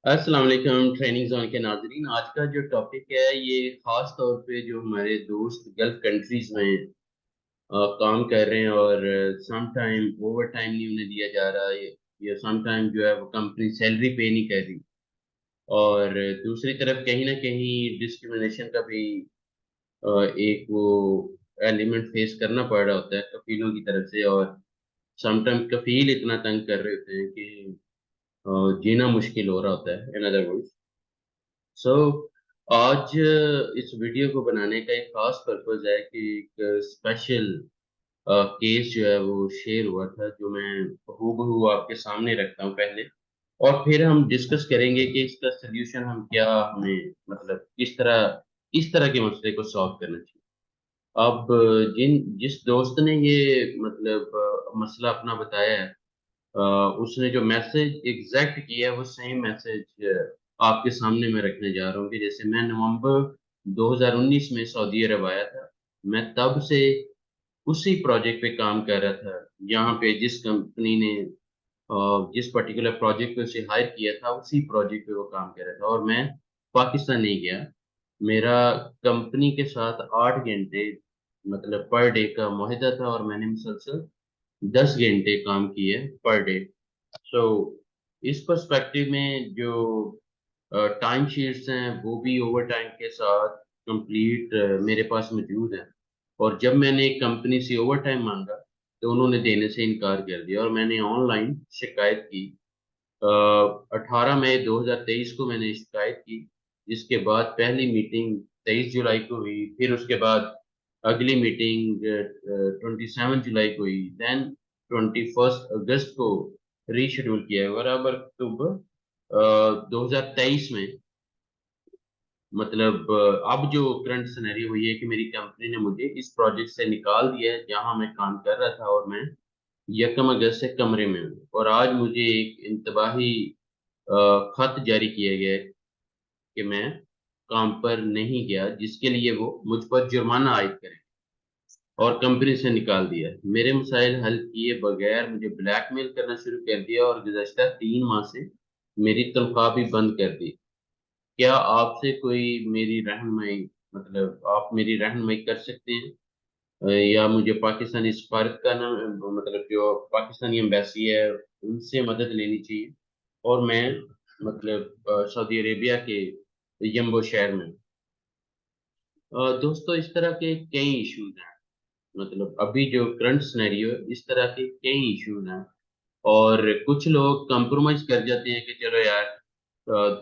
अस्सलाम वालेकुम training zone के नाजरीन। आज का जो टॉपिक है ये खास तौर पे जो हमारे दोस्त गल्फ कंट्रीज में काम कर रहे हैं और सम टाइम ओवर टाइम नहीं उन्हें दिया जा रहा है या सम टाइम जो है वो कंपनी सैलरी पे नहीं कर रही और दूसरी तरफ कहीं ना कहीं डिस्क्रिमिनेशन का भी एक वो एलिमेंट फेस करना पड़ रहा होता है कफीलों की तरफ से। और सम टाइम कफील इतना तंग कर रहे होते हैं कि जीना मुश्किल हो रहा होता है इन अदर वर्ड्स। सो आज इस वीडियो को बनाने का एक खास पर्पज है कि एक स्पेशल केस जो है वो शेयर हुआ था जो मैं हूबहू आपके सामने रखता हूँ पहले, और फिर हम डिस्कस करेंगे कि इसका सोल्यूशन हम क्या हमें मतलब किस तरह के मसले को सॉल्व करना चाहिए। अब जिस दोस्त ने ये मतलब मसला अपना बताया है, अ, उसने जो मैसेज एग्जैक्ट किया है वो सेम मैसेज आपके सामने मैं रखने जा रहा हूँ कि जैसे मैं नवंबर 2019 में सऊदी अरब आया था। मैं तब से उसी प्रोजेक्ट पे काम कर रहा था। यहाँ पे जिस कंपनी ने जिस पर्टिकुलर प्रोजेक्ट पे उसे हायर किया था उसी प्रोजेक्ट पे वो काम कर रहा था और मैं पाकिस्तान नहीं गया। मेरा कंपनी के साथ 8 घंटे मतलब पर डे का मुआहदा था और मैंने मुसलसल 10 घंटे काम किए पर डे। सो इस पर्सपेक्टिव में जो टाइम शीट्स हैं वो भी ओवर टाइम के साथ कंप्लीट मेरे पास मौजूद हैं। और जब मैंने एक कंपनी से ओवर टाइम मांगा तो उन्होंने देने से इनकार कर दिया और मैंने ऑनलाइन शिकायत की। 18 मई 2023 को मैंने शिकायत की, जिसके बाद पहली मीटिंग 23 जुलाई को हुई। फिर उसके बाद अगली मीटिंग 27 जुलाई को हुई। देन 21 अगस्त को रीशेड्यूल किया है। बराबर अक्टूबर 2023 में मतलब अब जो करंट सिनेरियो हुई है कि मेरी कंपनी ने मुझे इस प्रोजेक्ट से निकाल दिया है जहां मैं काम कर रहा था और मैं 1 अगस्त से कमरे में हूँ। और आज मुझे एक इंतबाही खत जारी किया गया है कि मैं काम पर नहीं गया, जिसके लिए वो मुझ पर जुर्माना आयद करें और कंपनी से निकाल दिया। मेरे मसाइल हल किए बगैर मुझे ब्लैकमेल करना शुरू कर दिया और गुज़श्ता 3 माह से मेरी तनख्वाह भी बंद कर दी। क्या आपसे कोई मेरी रहनुमाई मतलब आप मेरी रहनुमाई कर सकते हैं? या मुझे पाकिस्तानी सफारत का नाम मतलब जो पाकिस्तानी एम्बेसी है उनसे मदद लेनी चाहिए। और मैं मतलब सऊदी अरेबिया के यम्बो शहर में हूँ। दोस्तों इस तरह के कई इश्यूज हैं। मतलब अभी जो करंट सिनेरियो है इस तरह के कई इश्यूज हैं और कुछ लोग कंप्रोमाइज कर जाते हैं कि चलो यार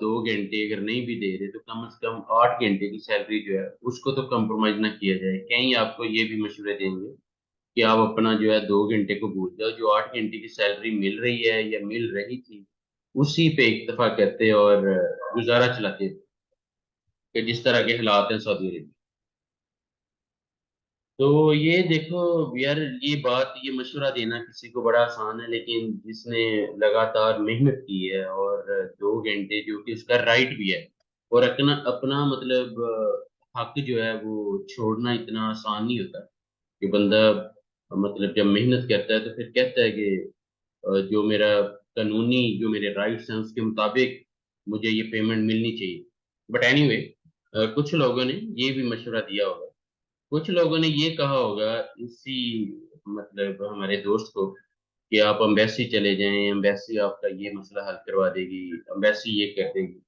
2 घंटे अगर नहीं भी दे रहे तो कम से कम 8 घंटे की सैलरी जो है उसको तो कंप्रोमाइज ना किया जाए। कहीं आपको ये भी मशवरे देंगे कि आप अपना जो है 2 घंटे को भूल जाओ, जो 8 घंटे की सैलरी मिल रही है या मिल रही थी उसी पे इक्तफा करते और गुजारा चलाते कि जिस तरह के हालात हैं सऊदी अरब। तो ये देखो यार, ये मशवरा देना किसी को बड़ा आसान है, लेकिन जिसने लगातार मेहनत की है और 2 घंटे जो कि उसका राइट भी है और अपना अपना मतलब हक जो है वो छोड़ना इतना आसान नहीं होता कि बंदा मतलब जब मेहनत करता है तो फिर कहता है कि जो मेरा कानूनी जो मेरे राइट्स हैं उसके मुताबिक मुझे ये पेमेंट मिलनी चाहिए। बट एनीवे, कुछ लोगों ने ये भी मशवरा दिया होगा, कुछ लोगों ने ये कहा होगा इसी मतलब हमारे दोस्त को कि आप अम्बेसी चले जाएं, अम्बेसी आपका ये मसला हल करवा देगी, अम्बेसी ये कर देगी।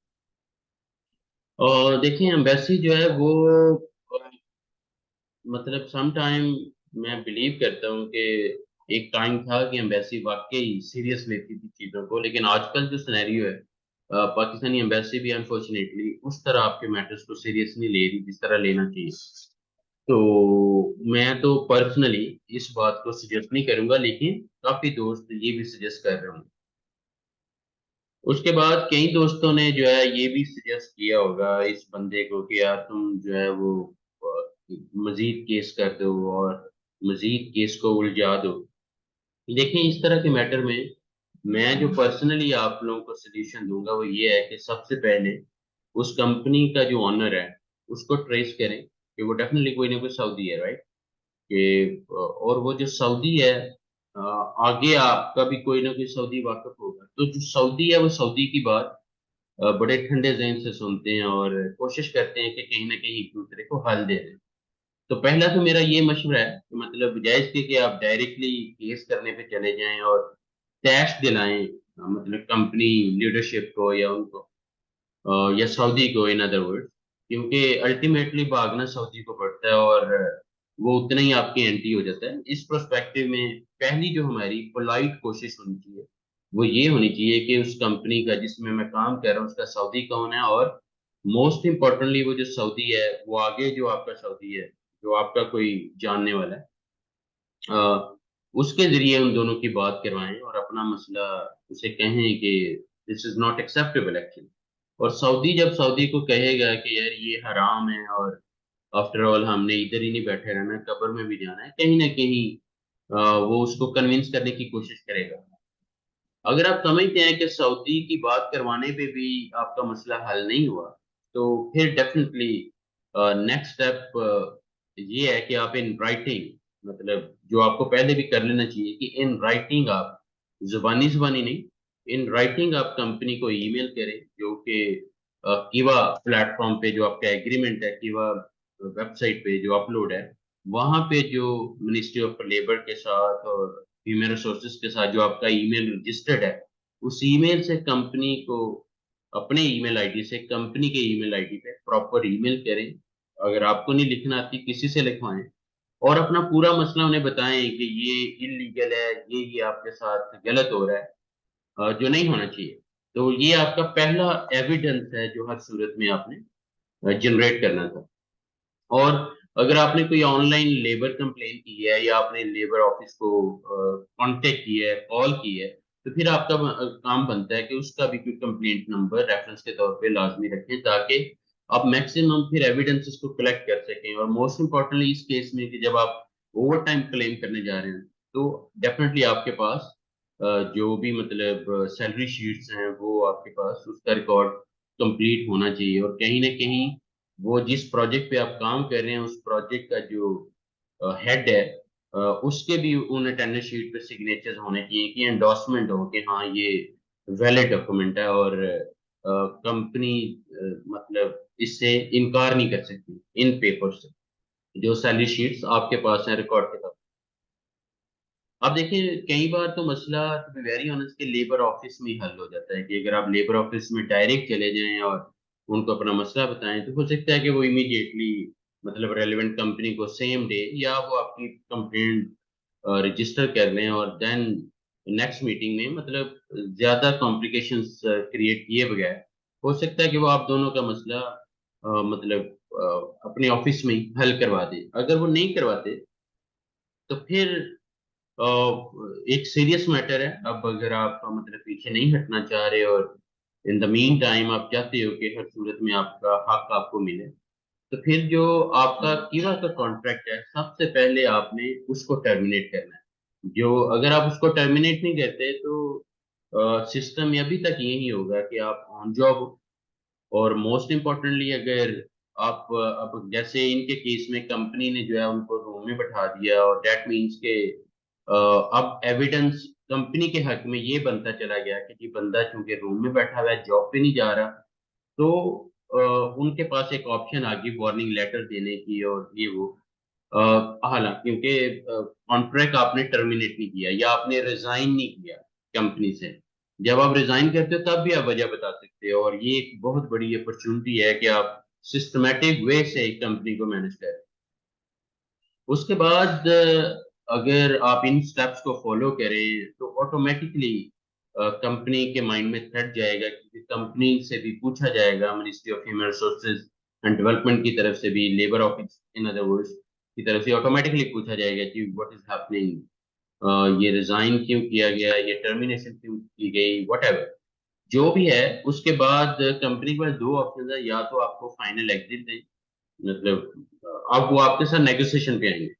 और देखिए अम्बेसी जो है वो अ, मतलब सम टाइम मैं बिलीव करता हूँ कि एक टाइम था कि एम्बेसी वाकई सीरियस लेती थी चीज़ों को, लेकिन आजकल जो सिनेरियो है पाकिस्तानी एम्बेसी भी अनफॉर्चुनेटली उस तरह आपके मैटर्स को सीरियस नहीं ले रही जिस तरह लेना चाहिए। तो मैं तो पर्सनली इस बात को सजेस्ट नहीं करूंगा, लेकिन काफी दोस्त ये भी सजेस्ट कर रहे होंगे। उसके बाद कई दोस्तों ने जो है ये भी सजेस्ट किया होगा इस बंदे को कि यार तुम जो है वो मजीद केस कर दो और मजीद केस को उलझा दो। देखिए इस तरह के मैटर में मैं जो पर्सनली आप लोगों को सजेशन दूंगा वो ये है कि सबसे पहले उस कंपनी का जो ऑनर है उसको ट्रेस करें कि वो डेफिनेटली कोई ना कोई सऊदी है, राइट? कि और वो जो सऊदी है, आगे आपका भी कोई ना कोई सऊदी वाकफ होगा, तो जो सऊदी है वो सऊदी की बात बड़े ठंडे ज़हन से सुनते हैं और कोशिश करते हैं कि कहीं न कहीं एक दूसरे को हल दे दें। तो पहला तो मेरा ये मशवरा है कि मतलब बजाय इसके कि आप डायरेक्टली केस करने पे चले जाएँ और तैश दिलाएँ मतलब कंपनी लीडरशिप को या उनको या सऊदी को इन अदर वर्ड्स, क्योंकि अल्टीमेटली भागना सऊदी को पड़ता है और वो उतना ही आपके एंटी हो जाता है। इस पर्सपेक्टिव में पहली जो हमारी पोलाइट कोशिश होनी चाहिए, वो ये होनी चाहिए कि उस कंपनी का जिसमें मैं काम कर रहा हूँ उसका सऊदी कौन है, और मोस्ट इम्पोर्टेंटली वो जो सऊदी है वो आगे जो आपका सऊदी है, जो आपका कोई जानने वाला है, उसके ज़रिए उन दोनों की बात करवाएँ और अपना मसला उसे कहें कि this is not acceptable actually. और सऊदी जब सऊदी को कहेगा कि यार ये हराम है और आफ्टर ऑल हमने इधर ही नहीं बैठे रहना, कब्र में भी जाना है, कहीं न कहीं वो उसको कन्विंस करने की कोशिश करेगा। अगर आप समझते हैं कि सऊदी की बात करवाने पे भी आपका मसला हल नहीं हुआ, तो फिर डेफ़िनिटली नेक्स्ट स्टेप ये है कि आप इन राइटिंग, मतलब जो आपको पहले भी कर लेना चाहिए कि इन राइटिंग आप ज़ुबानी-ज़ुबानी नहीं, इन राइटिंग आप कंपनी को ईमेल करें, जो कि किवा प्लेटफ़ॉर्म पे जो आपका एग्रीमेंट है, किवा वेबसाइट पे जो अपलोड है, वहाँ पे जो मिनिस्ट्री ऑफ लेबर के साथ और ह्यूमन रिसोर्सेज के साथ जो आपका ईमेल रजिस्टर्ड है, उस ईमेल से कंपनी को अपने ईमेल आईडी से कंपनी के ईमेल आईडी पे प्रॉपर ईमेल करें। अगर आपको नहीं लिखना आती, किसी से लिखवाएँ और अपना पूरा मसला उन्हें बताएँ कि ये इल्लीगल है, ये आपके साथ गलत हो रहा है, जो नहीं होना चाहिए। तो ये आपका पहला एविडेंस है जो हर सूरत में आपने जनरेट करना था। और अगर आपने कोई ऑनलाइन लेबर कंप्लेन की है या आपने लेबर ऑफिस को कांटेक्ट किया है, कॉल की है, तो फिर आपका काम बनता है कि उसका भी कोई कंप्लेंट नंबर रेफरेंस के तौर पे लाज़मी रखें, ताकि आप मैक्सिमम फिर एविडेंसेस को कलेक्ट कर सकें। और मोस्ट इम्पोर्टेंटली इस केस में कि जब आप ओवरटाइम क्लेम करने जा रहे हैं, तो डेफिनिटली आपके पास जो भी मतलब सैलरी शीट्स हैं, वो आपके पास उसका रिकॉर्ड कंप्लीट होना चाहिए। और कहीं न कहीं वो जिस प्रोजेक्ट पे आप काम कर रहे हैं, उस प्रोजेक्ट का जो हेड है, उसके भी उन अटेंडेंस शीट पे सिग्नेचर्स होने चाहिए कि एंडोर्समेंट हो कि हाँ, ये वैलिड डॉक्यूमेंट है और कंपनी मतलब इससे इनकार नहीं कर सकती इन पेपर्स से, जो सैलरी शीट्स आपके पास हैं रिकॉर्ड के तौर पे। अब देखिए, कई बार तो मसला टू बी वेरी ऑनेस्ट कि लेबर ऑफिस में ही हल हो जाता है कि अगर आप लेबर ऑफिस में डायरेक्ट चले जाएँ और उनको अपना मसला बताएँ, तो हो सकता है कि वो इमीडिएटली मतलब रेलेवेंट कंपनी को सेम डे या वो आपकी कंप्लेंट रजिस्टर कर लें और देन नेक्स्ट मीटिंग में मतलब ज़्यादा कॉम्प्लिकेशंस क्रिएट किए बगैर हो सकता है कि वो आप दोनों का मसला मतलब अपने ऑफिस में ही हल करवा दें। अगर वो नहीं करवाते, तो फिर अ, एक सीरियस मैटर है। अब अगर आप मतलब पीछे नहीं हटना चाह रहे और इन द मीन टाइम आप चाहते हो कि हर सूरत में आपका हक आपको मिले, तो फिर जो आपका कीवा का कॉन्ट्रैक्ट है, सबसे पहले आपने उसको टर्मिनेट करना है। जो अगर आप उसको टर्मिनेट नहीं करते, तो सिस्टम अभी तक यही होगा कि आप ऑन जॉब हो। और मोस्ट इम्पोर्टेंटली अगर आप अब जैसे इनके केस में कंपनी ने जो है उनको रूम में बैठा दिया, और दैट मीन्स के अब एविडेंस कंपनी के हक में ये बनता चला गया कि जी बंदा चूंकि रूम में बैठा हुआ है, जॉब पे नहीं जा रहा, तो अ, उनके पास एक ऑप्शन आ गई वार्निंग लेटर देने की और ये वो। हालांकि क्योंकि कॉन्ट्रैक्ट आपने टर्मिनेट नहीं किया या आपने रिजाइन नहीं किया कंपनी से। जब आप रिजाइन करते हो तब भी आप वजह बता सकते हो, और ये एक बहुत बड़ी अपॉर्चुनिटी है कि आप सिस्टमैटिक वे से एक कंपनी को मैनेज करें। उसके बाद अगर आप इन स्टेप्स को फॉलो करें, तो ऑटोमेटिकली कंपनी के माइंड में थ्रेट जाएगा, क्योंकि कंपनी से भी पूछा जाएगा, ministry of human resources and development की तरफ से भी, labour office in other words की तरफ से ऑटोमेटिकली पूछा जाएगा कि व्हाट इज हैपनिंग, ये रिजाइन क्यों किया गया, ये टर्मिनेशन क्यों की गई, व्हाटएवर जो भी है। उसके बाद कंपनी के पास दो ऑप्शन है, या तो आपको फाइनल एग्जिट दें, मतलब अब वो आपके साथ नेगोशिएशन पे आएंगे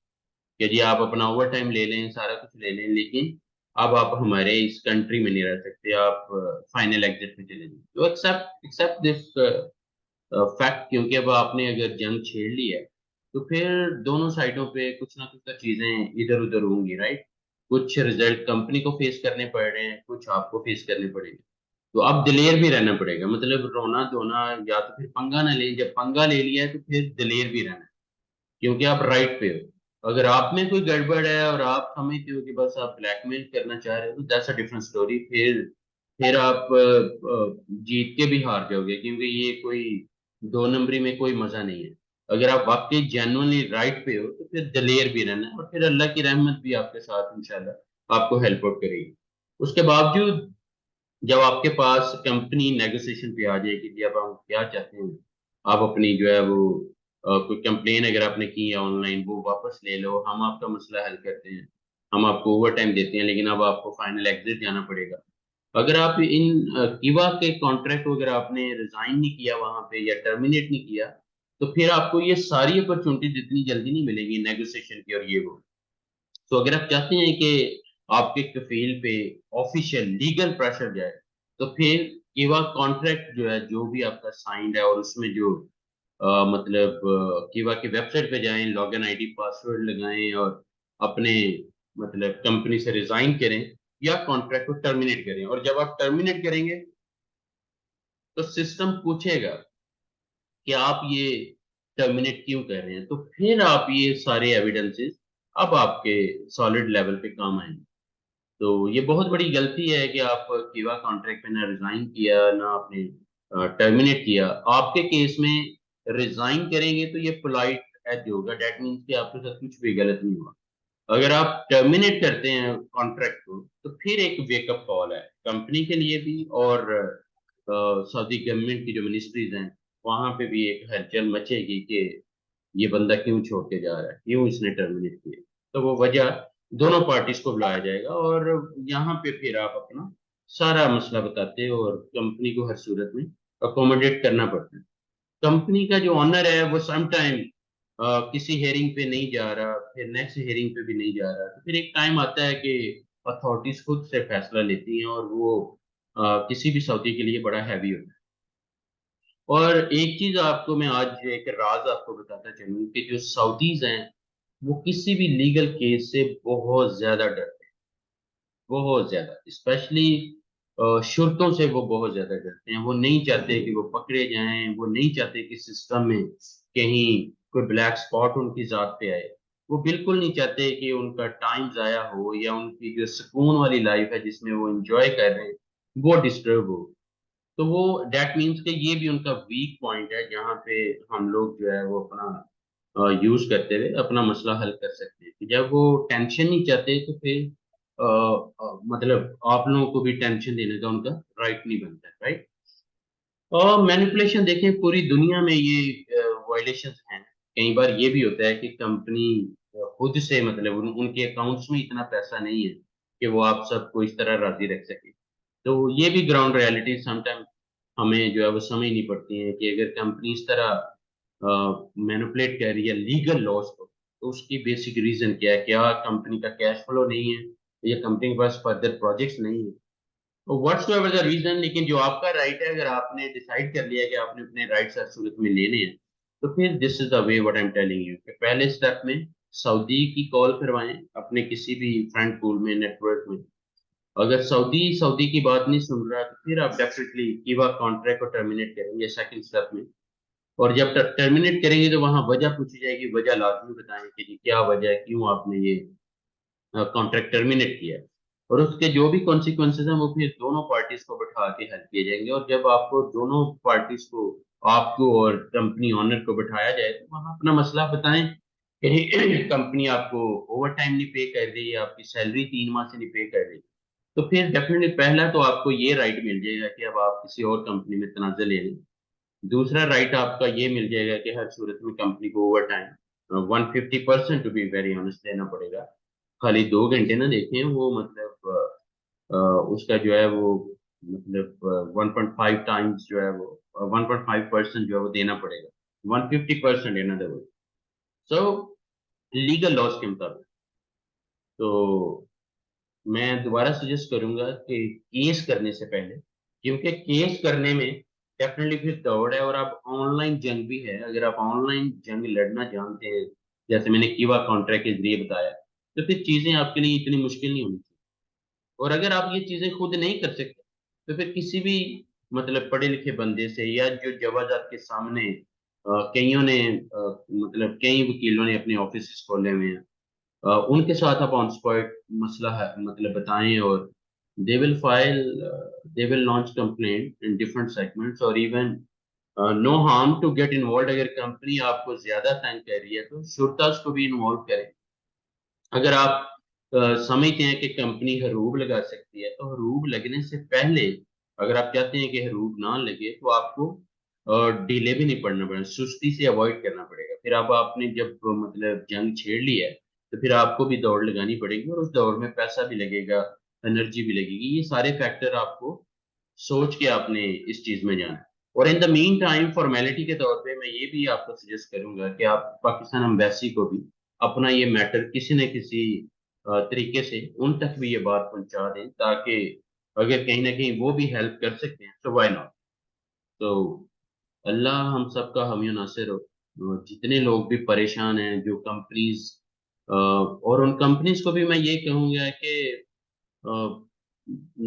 कि जी आप अपना ओवर टाइम ले लें, सारा कुछ ले लें, लेकिन अब आप हमारे इस कंट्री में नहीं रह सकते, आप फाइनल एग्जिट पे चले जाइए। तो एक्सेप्ट एक्सेप्ट दिस फैक्ट, क्योंकि अब आपने अगर जंग छेड़ ली है, तो फिर दोनों साइडों पे कुछ ना कुछ तो चीजें इधर उधर होंगी, राइट? कुछ रिजल्ट कंपनी को फेस करने पड़ रहे हैं, कुछ आपको फेस करने पड़ेंगे। تو اب دلیر بھی رہنا پڑے گا، مطلب رونا دھونا یا تو پھر پنگا نہ لیں، جب پنگا لے لیا ہے تو پھر دلیر بھی رہنا ہے، کیونکہ آپ رائٹ پہ ہو۔ اگر آپ میں کوئی گڑبڑ ہے اور آپ سمجھتے ہو کہ بس آپ بلیک میل کرنا چاہ رہے ہو تو دیٹس اے ڈفرنٹ اسٹوری، پھر آپ جیت کے بھی ہار جاؤ گے، کیونکہ یہ کوئی دو نمبری میں کوئی مزہ نہیں ہے۔ اگر آپ واقعی جینوئنلی رائٹ پہ ہو تو پھر دلیر بھی رہنا ہے، اور پھر اللہ کی رحمت بھی آپ کے ساتھ انشاءاللہ آپ کو ہیلپ آؤٹ کرے گی۔ اس کے باوجود جب آپ کے پاس کمپنی نیگوسیشن پہ آ جائے گی کہ اب ہم کیا چاہتے ہیں، آپ اپنی جو ہے وہ کوئی کمپلین اگر آپ نے کی ہے آن لائن وہ واپس لے لو، ہم آپ کا مسئلہ حل کرتے ہیں، ہم آپ کو اوور ٹائم دیتے ہیں، لیکن اب آپ کو فائنل ایگزٹ جانا پڑے گا۔ اگر آپ ان کیوا کے کانٹریکٹ اگر آپ نے ریزائن نہیں کیا وہاں پہ یا ٹرمینیٹ نہیں کیا، تو پھر آپ کو یہ ساری اپرچونٹیز اتنی جلدی نہیں ملے گی نیگوسیشن کی اور یہ وہ۔ تو اگر آپ چاہتے ہیں کہ آپ کے کفیل پہ آفیشیل لیگل پریشر جائے، تو پھر کیوا کانٹریکٹ جو ہے جو بھی آپ کا سائنڈ ہے، اور اس میں جو مطلب کیوا کی ویب سائٹ پہ جائیں، log in I D password لگائیں اور اپنے مطلب کمپنی سے ریزائن کریں یا کانٹریکٹ کو ٹرمینیٹ کریں، اور جب آپ ٹرمینیٹ کریں گے تو سسٹم پوچھے گا کہ آپ یہ ٹرمینیٹ کیوں کر رہے ہیں، تو پھر آپ یہ سارے ایویڈنسز اب آپ کے سالڈ لیول پہ کام آئیں گے۔ تو یہ بہت بڑی غلطی ہے کہ آپ کیوا کانٹریکٹ پہ نہ ریزائن کیا نہ آپ نے ٹرمینیٹ کیا۔ آپ کے کیس میں ریزائن کریں گے تو یہ پولائٹ ایج ہوگا، دیٹ مینس کہ آپ کے ساتھ کچھ بھی غلط نہیں ہوا۔ اگر آپ ٹرمینیٹ کرتے ہیں کانٹریکٹ کو تو پھر ایک ویک اپ کال ہے کمپنی کے لیے بھی، اور سعودی گورنمنٹ کی جو منسٹریز ہیں وہاں پہ بھی ایک ہلچل مچے گی کہ یہ بندہ کیوں چھوڑ کے جا رہا ہے، کیوں اس نے ٹرمینیٹ کیا۔ تو وہ وجہ دونوں پارٹیز کو بلایا جائے گا، اور یہاں پہ پھر آپ اپنا سارا مسئلہ بتاتے ہو، اور کمپنی کو ہر صورت میں اکوموڈیٹ کرنا پڑتا ہے۔ کمپنی کا جو آنر ہے وہ سم ٹائم کسی ہیئرنگ پہ نہیں جا رہا، پھر نیکسٹ ہیئرنگ پہ بھی نہیں جا رہا، تو پھر ایک ٹائم آتا ہے کہ اتھارٹیز خود سے فیصلہ لیتی ہیں، اور وہ کسی بھی سعودی کے لیے بڑا ہیوی ہوتا ہے۔ اور ایک چیز آپ کو میں آج ایک راز آپ کو بتاتا چلوں کہ جو سعودیز ہیں وہ کسی بھی لیگل کیس سے بہت زیادہ ڈرتے ہیں، بہت زیادہ، اسپیشلی شرطوں سے وہ بہت زیادہ ڈرتے ہیں۔ وہ نہیں چاہتے کہ وہ پکڑے جائیں، وہ نہیں چاہتے کہ سسٹم میں کہیں کوئی بلیک سپاٹ ان کی ذات پہ آئے، وہ بالکل نہیں چاہتے کہ ان کا ٹائم ضائع ہو یا ان کی جو سکون والی لائف ہے جس میں وہ انجوائے کر رہے ہیں وہ ڈسٹرب ہو۔ تو وہ دیٹ مینس کہ یہ بھی ان کا ویک پوائنٹ ہے جہاں پہ ہم لوگ جو ہے وہ اپنا یوز کرتے ہوئے اپنا مسئلہ حل کر سکتے ہیں۔ کہ جب وہ ٹینشن نہیں چاہتے تو پھر مطلب آپ لوگوں کو بھی ٹینشن دینے کا ان کا رائٹ نہیں بنتا ہے، رائٹ۔ اور مینیپولیشن دیکھیں پوری دنیا میں یہ وائلیشن ہیں۔ کئی بار یہ بھی ہوتا ہے کہ کمپنی خود سے مطلب ان کے اکاؤنٹس میں اتنا پیسہ نہیں ہے کہ وہ آپ سب کو اس طرح راضی رکھ سکے۔ تو یہ بھی گراؤنڈ ریالٹی سم ٹائم ہمیں جو ہے وہ سمجھنی پڑتی ہیں کہ اگر کمپنی اس طرح مینوپولیٹ کر رہی ہے لیگل لاس کو، تو اس کی بیسک ریزن کیا ہے؟ کیا کمپنی کا کیش فلو نہیں ہے یا کمپنی کے پاس فردر پروجیکٹس نہیں ہے؟ واٹس ایور دا ریزن، لیکن جو آپ کا رائٹ ہے، اگر آپ نے ڈیسائیڈ کر لیا کہ آپ نے اپنے رائٹس ہر صورت میں لینے ہیں، تو پھر this is the way what I'm telling you کہ پہلے اسٹیپ میں سعودی کی کال کروائیں اپنے کسی بھی فرینڈ پول میں، نیٹ ورک میں۔ اگر سعودی کی بات نہیں سن رہا تو پھر آپ ڈیفینیٹلی کیوا کانٹریکٹ کو ٹرمینیٹ کریں گے سیکنڈ اسٹیپ میں، اور جب ٹرمینیٹ کریں گے تو وہاں وجہ پوچھی جائے گی، وجہ لازمی بتائیں کہ جی کیا وجہ ہے، کیوں آپ نے یہ کانٹریکٹ ٹرمینیٹ کیا ہے، اور اس کے جو بھی کانسیکوینسز ہیں وہ پھر دونوں پارٹیز کو بٹھا کے حل کیے جائیں گے۔ اور جب آپ کو دونوں پارٹیز کو، آپ کو اور کمپنی آنر کو بٹھایا جائے تو وہاں اپنا مسئلہ بتائیں کہ کمپنی آپ کو اوور ٹائم نہیں پے کر رہی ہے، آپ کی سیلری 3 ماہ سے نہیں پے کر رہی، تو پھر ڈیفینیٹلی پہلا تو آپ کو یہ رائٹ مل جائے گا کہ اب آپ کسی اور کمپنی میں تنازع لے لیں۔ دوسرا رائٹ آپ کا یہ مل جائے گا کہ ہر صورت میں کمپنی کو overtime 150% to be very honest دینا پڑے گا۔ خالی 2 گھنٹے نہ دیکھیں، وہ مطلب اس کا جو ہے وہ مطلب 1.5 ٹائمز جو ہے وہ 1.5% جو ہے وہ دینا پڑے گا، 150% in other word, so legal laws کے مطابق۔ تو میں دوبارہ سجیسٹ کروں گا کہ کیس کرنے سے پہلے، کیونکہ کیس کرنے میں ڈیفینیٹلی پھر دوڑ ہے، اور اب آن لائن جنگ بھی ہے۔ اگر آپ آن لائن جنگ لڑنا جانتے ہیں جیسے میں نے کیوا کانٹریکٹ کے ذریعے بتایا، تو پھر چیزیں آپ کے لیے اتنی مشکل نہیں ہونی چاہیے۔ اور اگر آپ یہ چیزیں خود نہیں کر سکتے तो फिर किसी भी मतलब पढ़े लिखे बंदे से या जो जवाजात के सामने कईयों ने मतलब कई वकीलों ने अपने ऑफिस खोले हुए हैं, उनके साथ आप ऑन स्पॉट मसला है मतलब बताएं, और they will file, they will launch complaint in different segments, और even no harm to get involve. अगर कंपनी आपको ज्यादा तंग कर रही है तो शुरता को भी इन्वॉल्व करें। अगर आप समझते हैं कि कंपनी हरूब लगा सकती है, तो हरूब लगने से पहले अगर आप चाहते हैं कि हरूब ना लगे तो आपको डिले भी नहीं पड़ना पड़ेगा, सुस्ती से अवॉइड करना पड़ेगा। फिर आप आपने जब मतलब जंग छेड़ ली है तो फिर आपको भी दौड़ लगानी पड़ेगी, और उस दौड़ में पैसा भी लगेगा, एनर्जी भी लगेगी। ये सारे फैक्टर आपको सोच के आपने इस चीज में जाना है। और in the mean time formality के तौर पे मैं ये भी आपको सजेस्ट करूंगा कि आप पाकिस्तान एम्बेसी को भी अपना ये मैटर किसी न किसी तरीके से उन तक भी ये बात पहुंचा दें, ताकि अगर कहीं ना कहीं वो भी हेल्प कर सकते हैं तो व्हाई नॉट। तो अल्लाह हम सबका हामी नासिर हो। जितने लोग भी परेशान हैं, जो कंपनीज, और उन कंपनीज को भी मैं ये कहूँगा कि अ,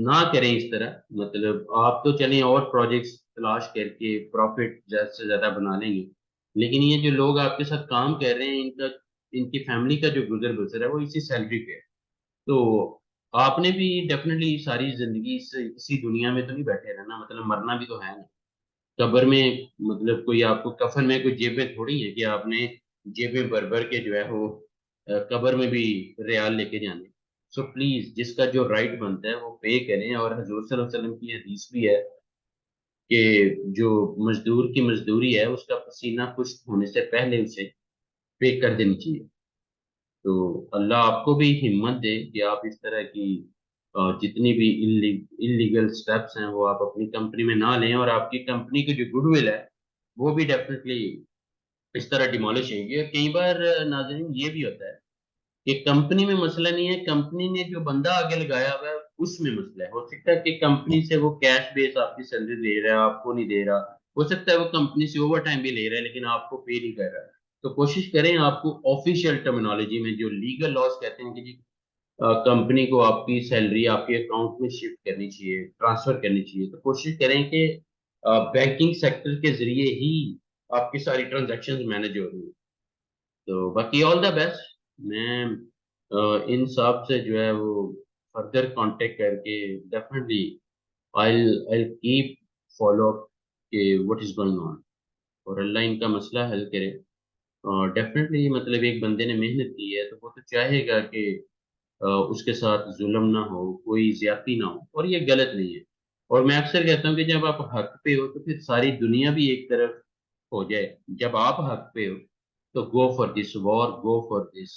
ना करें इस तरह। मतलब आप तो चलें और प्रोजेक्ट्स तलाश करके प्रॉफिट ज्यादा से ज्यादा बना लेंगे, लेकिन ये जो लोग आपके साथ काम कर रहे हैं, इनका, इनकी फैमिली का जो गुजर बसर है वो इसी सैलरी पे है। तो आपने भी डेफिनेटली सारी जिंदगी इसी दुनिया में तो नहीं बैठे रहना, मतलब मरना भी तो है ना। कब्र में मतलब कोई आपको कफन में कोई जेबें थोड़ी है कि आपने जेबें भर भर के जो है वो कब्र में भी रियाल लेके जाने। सो प्लीज जिसका जो राइट बनता है वो पे करें। और हजूर सल्लल्लाहु अलैहि वसल्लम की हदीस भी है कि जो मजदूर की मजदूरी है उसका पसीना खुश्क होने से पहले उसे पे कर देनी चाहिए। तो अल्लाह आपको भी हिम्मत दे कि आप इस तरह की जितनी भी इलीगल स्टेप्स हैं वो आप अपनी कंपनी में ना लें, और आपकी कंपनी की जो गुडविल है वो भी डेफिनेटली इस तरह डिमोलिश होगी। और कई बार नाज़रीन ये भी होता है कि कंपनी में मसला नहीं है, कंपनी ने जो बंदा आगे लगाया हुआ है उसमें मसला है। हो सकता है कि कंपनी से वो कैश बेस आपकी सैलरी दे रहा है, आपको नहीं दे रहा। हो सकता है वो कंपनी से ओवर टाइम भी ले रहा है लेकिन आपको पे नहीं कर रहा है। तो कोशिश करें आपको ऑफिशियल टर्मिनोलॉजी में जो लीगल लॉज कहते हैं कि जी कंपनी को आपकी सैलरी आपके अकाउंट में शिफ्ट करनी चाहिए, ट्रांसफर करनी चाहिए, तो कोशिश करें कि बैंकिंग सेक्टर के जरिए ही आपकी सारी ट्रांजैक्शंस मैनेज हो रही है। तो बाकी ऑल द बेस्ट। मैं इन सब से जो है वो फर्दर कांटेक्ट करके definitely I I keep follow up के व्हाट इज गोइंग ऑन, और अल्लाह इनका मसला हल करे। और डेफिनेटली मतलब एक बंदे ने मेहनत की है तो वो तो चाहेगा कि उसके साथ जुल्म ना हो, कोई ज्यादती ना हो, और ये गलत नहीं है। और मैं अक्सर कहता हूँ कि जब आप हक पे हो तो फिर सारी दुनिया भी एक तरफ हो जाए। जब आप हक पे हो तो go for this war, go for this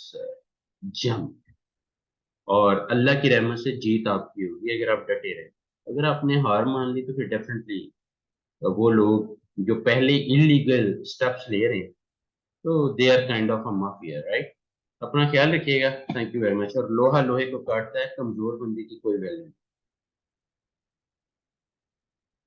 जंग, और अल्लाह की रहमत से जीत आपकी होगी अगर आप डटे रहे। अगर आपने हार मान ली तो फिर डेफिनेटली वो लोग जो पहले इलीगल स्टेप्स ले रहे हैं तो they are kind of a mafia, right. अपना ख्याल रखिएगा। Thank you very much. और लोहा लोहे को काटता है, कमजोर बंदी की कोई वैल्यू नहीं।